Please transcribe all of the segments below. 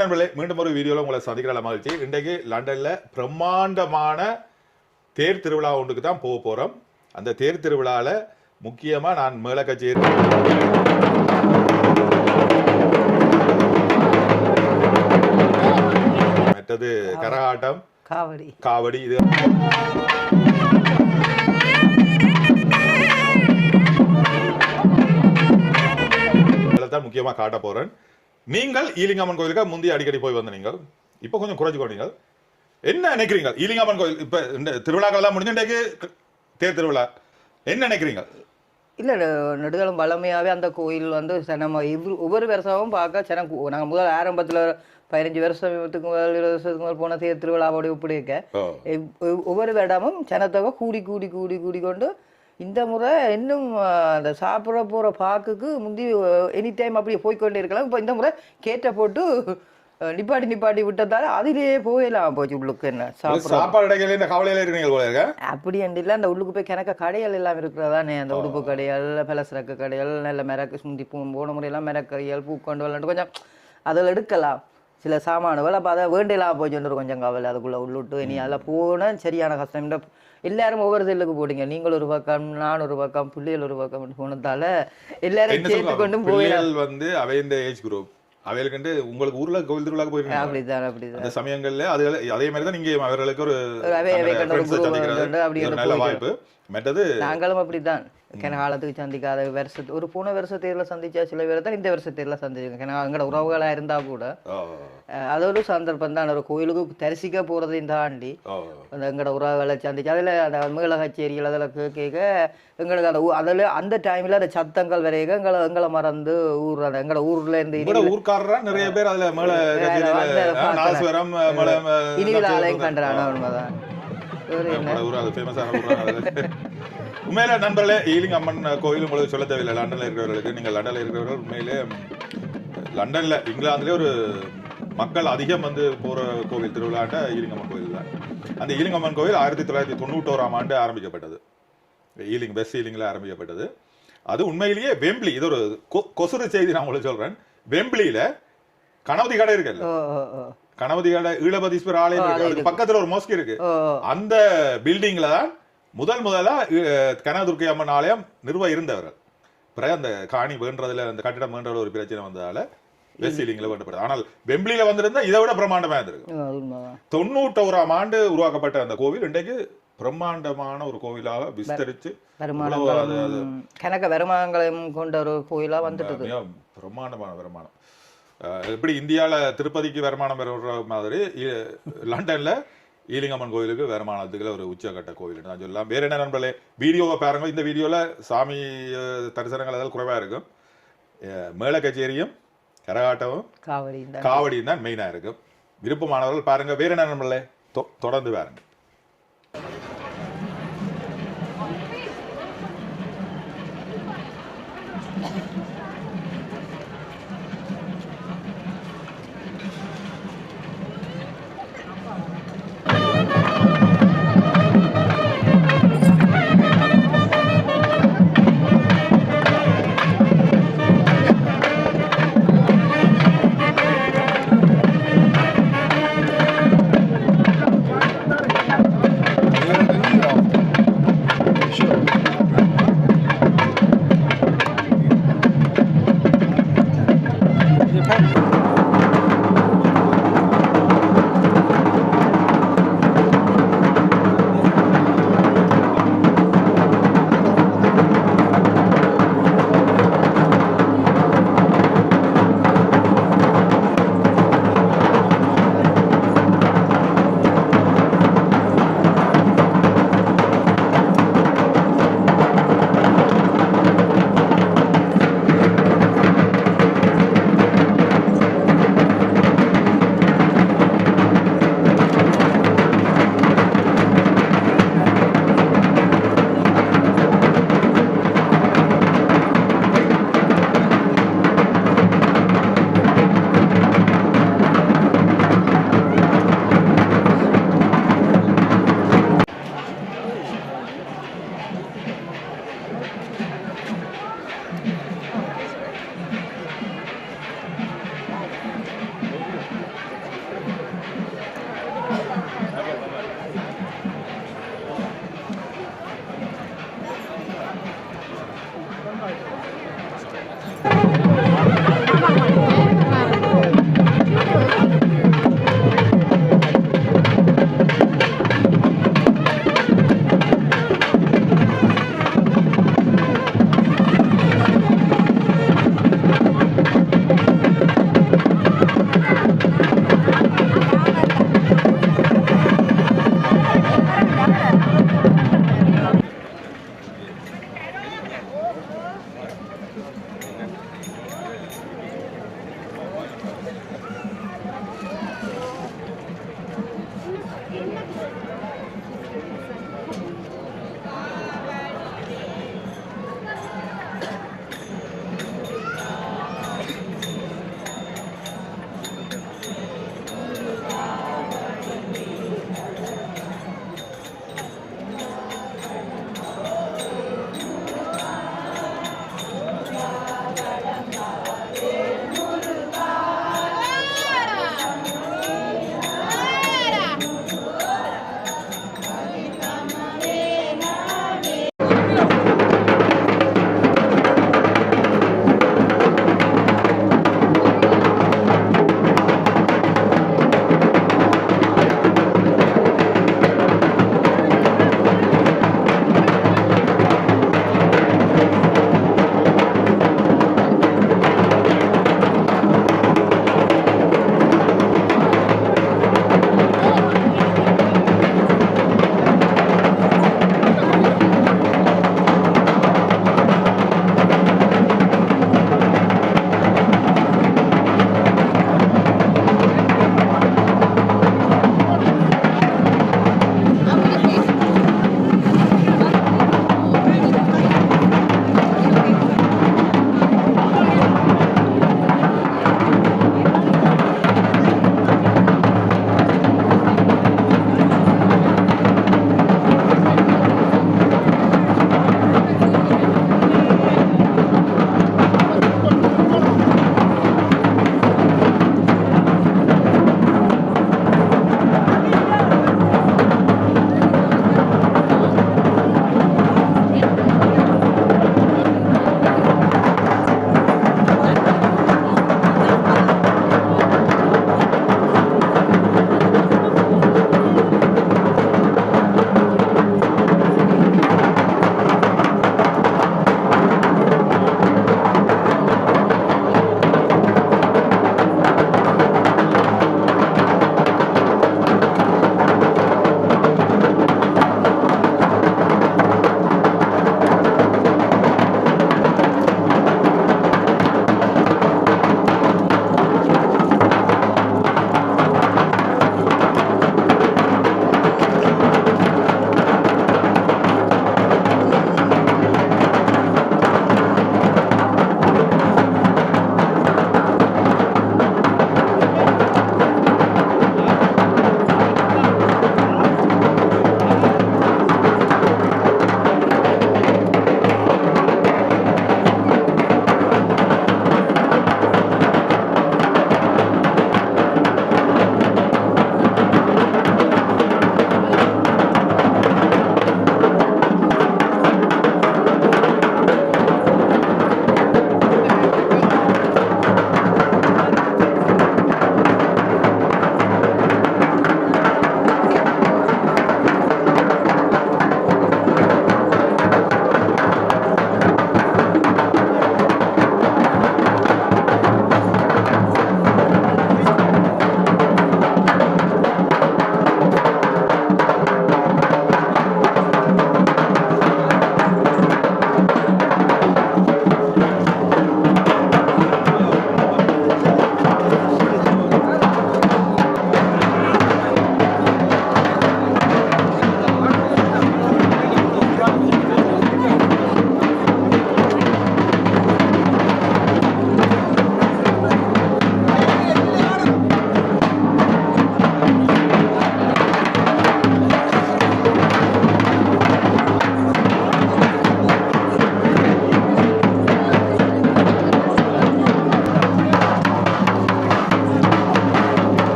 வணக்கம் நண்பர்களே, மீண்டும் ஒரு வீடியோவில் உங்களை சந்திக்கிற மகிழ்ச்சி. இன்றைக்கு லண்டன்ல பிரம்மாண்டமான தேர் திருவிழா ஒன்றுக்கு தான் போக போறோம். அந்த தேர் திருவிழாவில் முக்கியமா நான் மேள கச்சேரி, மற்றது கரகாட்டம், காவடி இது தான் முக்கியமா காட்ட போறேன். நீங்கள் ஈலிங்கம்மன் கோயிலுக்கு முந்தைய அடிக்கடி போய் வந்த நீங்கள் இப்போ கொஞ்சம் குறைஞ்சுக்கோங்க. என்ன நினைக்கிறீங்க ஈலிங்கம்மன் கோயில் இப்ப இந்த திருவிழாக்கள் எல்லாம் முடிஞ்சு தேர் திருவிழா என்ன நினைக்கிறீங்க? இல்லை நெடுகாலம் பழமையாகவே அந்த கோயில் வந்து நம்ம ஒவ்வொரு வருஷமும் பார்க்க நாங்கள் முதல் ஆரம்பத்தில் 15 வருஷத்துக்கு மேல் 20 வருஷத்துக்கு மேல் போன தேர் திருவிழாவோட ஒப்பிடிக்க ஒவ்வொரு இடமும் ஜனத்தொகை கூடி கூடி கூடி கூடி கொண்டு இந்த முறை இன்னும் அந்த சாப்பிட போகிற பாக்குக்கு முந்தி எனி டைம் அப்படியே போய்கொண்டே இருக்கலாம். இப்போ இந்த முறை கேட்ட போட்டு நிப்பாட்டி விட்டதால அதிலேயே போயிடலாம் போச்சு. உள்ளுக்கு என்ன சாப்பாடு கவலையில இருக்கீங்க அப்படி இல்லை, அந்த உள்ளுக்கு போய் கிணக்க கடைகள் எல்லாம் இருக்கிறதானே, அந்த உடுப்பு கடைகள், பலசரக்கு கடைகள், நல்ல மிரக்கு சுந்தி போன முறையெல்லாம் மிரக்கறிகள், பூக்கொண்டு விளாண்டு கொஞ்சம் அதில் எடுக்கலாம் சில சாமானுகள். அப்போ அதை வேண்டியெல்லாம் போச்சுன்னு கொஞ்சம் கவலை அதுக்குள்ளே உள்ளுட்டு. இனி அதில் போனால் சரியான கஷ்டம். இந்த எல்லாரும் ஒவ்வொரு செல்லுக்கு போடுங்க, நீங்கள் ஒரு பக்கம், நான் ஒரு பக்கம், பிள்ளைகள் ஒரு பக்கம் போனதால எல்லாரும் சேர்த்து கொண்டும் போயிடல் வந்து அவை இந்த ஏஜ் குரூப் அவைகளுக்கு உங்களுக்கு ஊர்ல கோவில் திருவிழாக்கு போயிருக்காங்க. அப்படிதான் அந்த சமயங்கள்ல அதே மாதிரி தான் நீங்க அவர்களுக்கு ஒரு நல்ல வாய்ப்பு. மற்றது நாங்களும் அப்படித்தான் காலத்துக்கு சந்திக்காத வருஷத்து ஒரு போன வருஷ தேர்தல் சந்திச்சா சில பேர் தான் இந்த வருஷ தேர்தல் சந்திச்சிருக்கேன். ஏன்னா எங்களோட உறவுகளா இருந்தா கூட அது ஒரு சந்தர்ப்பம் தான். ஒரு கோயிலுக்கு தரிசிக்க போறதையும் தாண்டி அந்த எங்களோட உறவுகளை சந்திச்சு அதில் அந்த மேள கச்சேரிகள் அதில் கேட்க எங்களுக்கு அந்த அதில் அந்த டைம்ல அந்த சத்தங்கள் வரைய எங்களை மறந்து ஊர் எங்களோட ஊர்ல இருந்து ஊர்க்காரரா நிறைய பேர் அதுல இனிவில ஆலயம் கண்டுறாங்க. உண்மைதான். உண்மையில நண்பர்களே, ஈலிங் அம்மன் கோயில் உங்களுக்கு சொல்ல தேவையில்லை. லண்டன்ல இருக்கிறவர்களுக்கு, நீங்கள் லண்டன்ல இருக்கிறவர்கள் உண்மையிலே லண்டன்ல இங்கிலாந்துலேயே ஒரு மக்கள் அதிகம் வந்து போற கோவில் திருவிழாட்ட ஈலிங் அம்மன் கோயில் தான். அந்த ஈலிங் அம்மன் கோயில் 1991ஆம் ஆண்டு ஆரம்பிக்கப்பட்டது. வெஸ்ட் ஈலிங்ல ஆரம்பிக்கப்பட்டது. அது உண்மையிலேயே வெம்பிளி, இது ஒரு கொசுறு செய்தி நான் உங்களுக்கு சொல்றேன். வெம்பிளியில கணவதி கடை இருக்குல்ல, கணவதி கடை ஈழபதீஸ்வரர் ஆலயம் இருக்கு, பக்கத்துல ஒரு மோஸ்கி இருக்கு. அந்த பில்டிங்ல தான் முதலா கனகதுர்க்கை அம்மன் ஆலயம் நிறுவ இருந்தவர்கள். பிறகு அந்த காணி வேண்டதுல அந்த கட்டிடம் வேண்டதுல ஒரு பிரச்சனை வந்ததால வெஸ்ட் ஈலிங்ல வேண்டப்படுது. ஆனால் வெம்பிளியில வந்திருந்தா இதை விட பிரம்மாண்டமா இருந்திருக்கு. 91ஆம் ஆண்டு உருவாக்கப்பட்ட அந்த கோவில் இன்றைக்கு பிரம்மாண்டமான ஒரு கோவிலாக விஸ்தரிச்சு கனக வருமானங்களையும் கொண்ட ஒரு கோயிலா வந்துட்டு பிரம்மாண்டமான வருமானம். எப்படி இந்தியாவில் திருப்பதிக்கு வருமானம் வர மாதிரி லண்டன்ல ஈலிங்கம்மன் கோயிலுக்கு வருமானத்துக்குள்ள ஒரு உச்சகட்ட கோவில் நான் சொல்லலாம். வேற என்ன நண்பர்களே, வீடியோவை பாருங்க. இந்த வீடியோல சாமி தரிசனங்கள் ஏதாவது குறைவா இருக்கும். மேள கச்சேரியும் கரகாட்டமும் காவடியும் தான் மெயினா இருக்கும். விருப்பமானவர்கள் பாருங்க. வேற என்ன நண்பர்களே, தொடர்ந்து பாருங்க.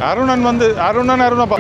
அருணன் வந்து அருணப்பா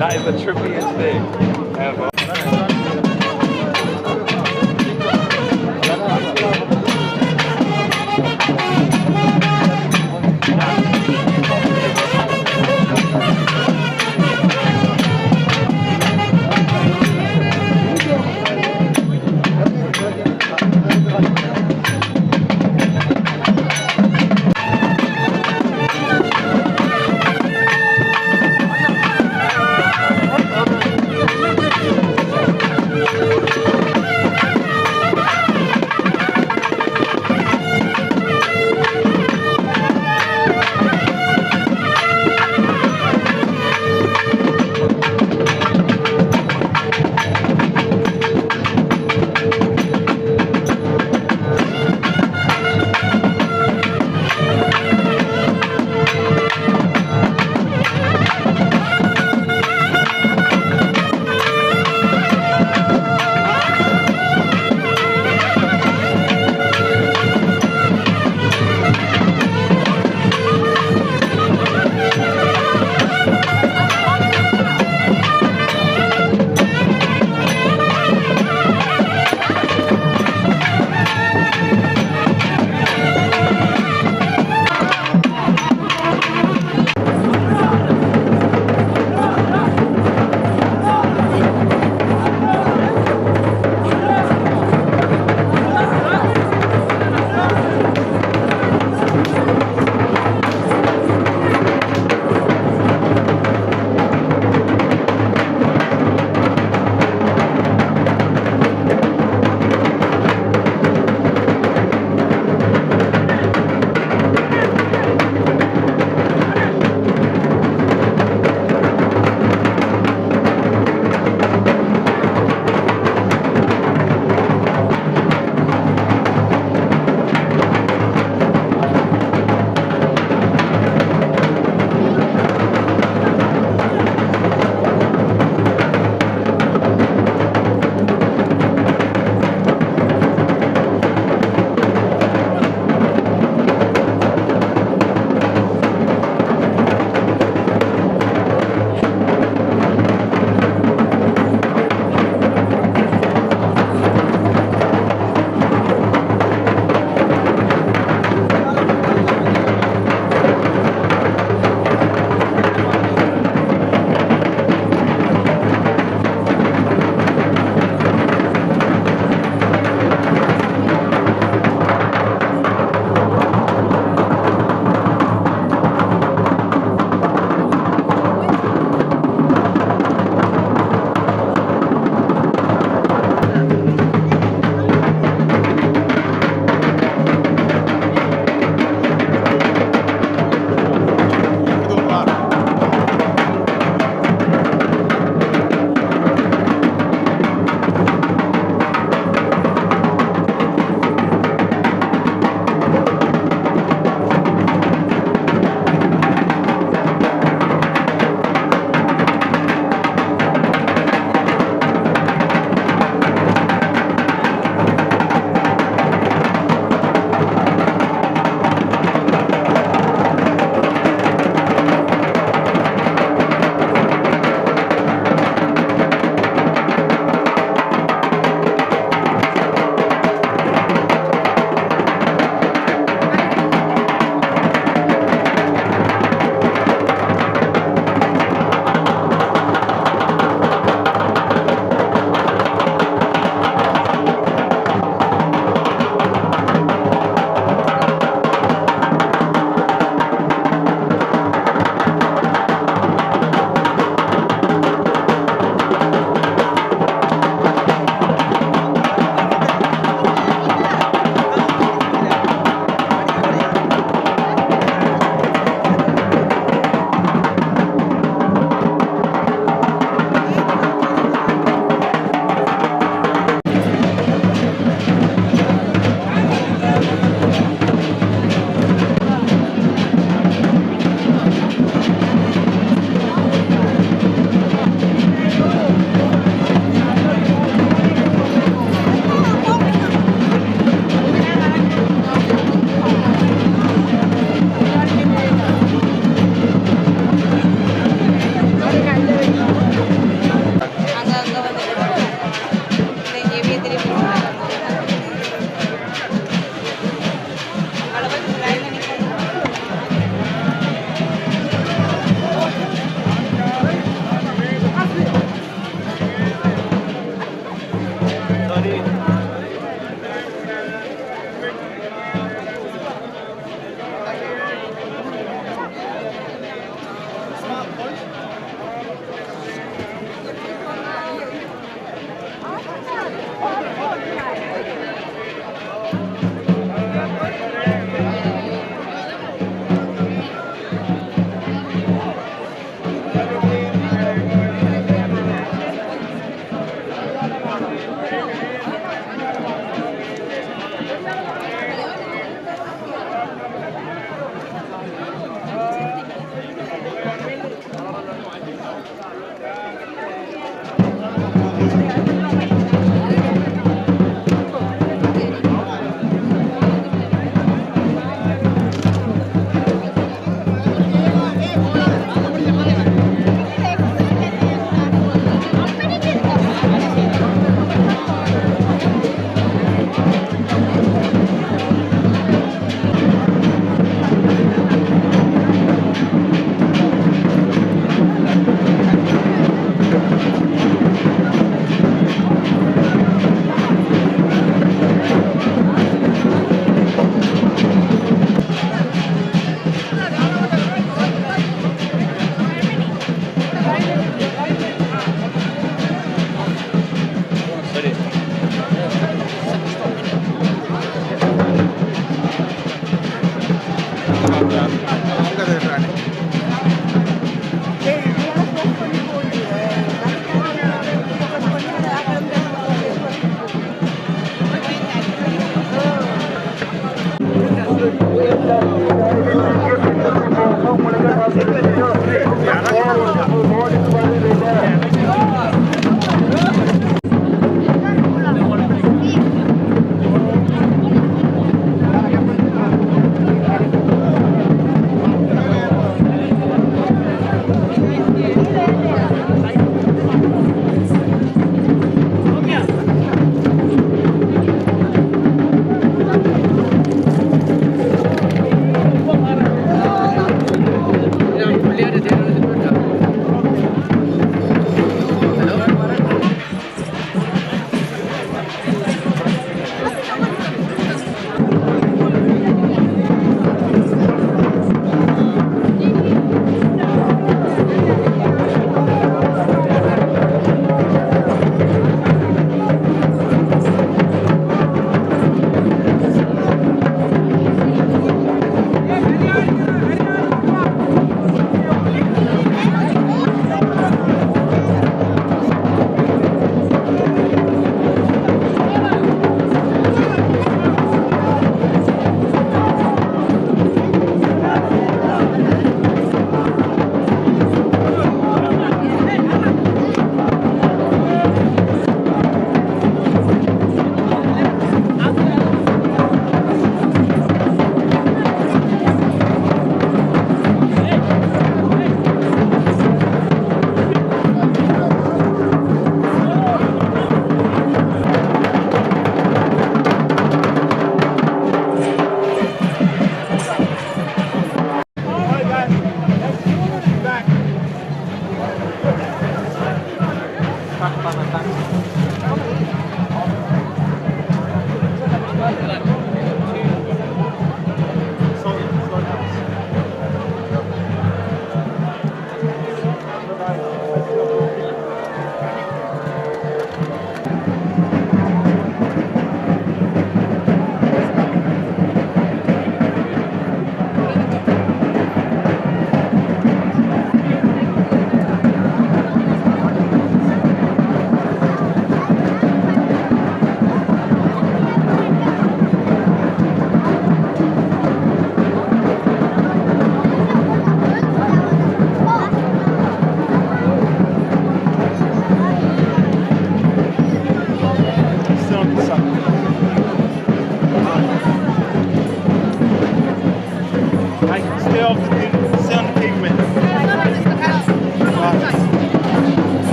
That is the trippiest thing ever.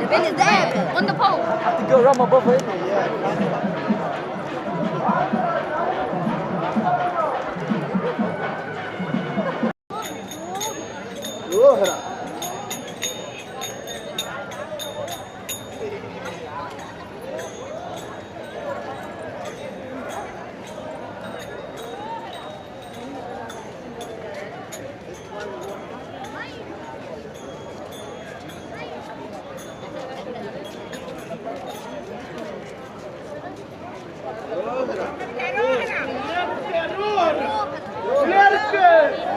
The bin is there, on the pole. I have to go around my brother, isn't it? Yeah. Let's go!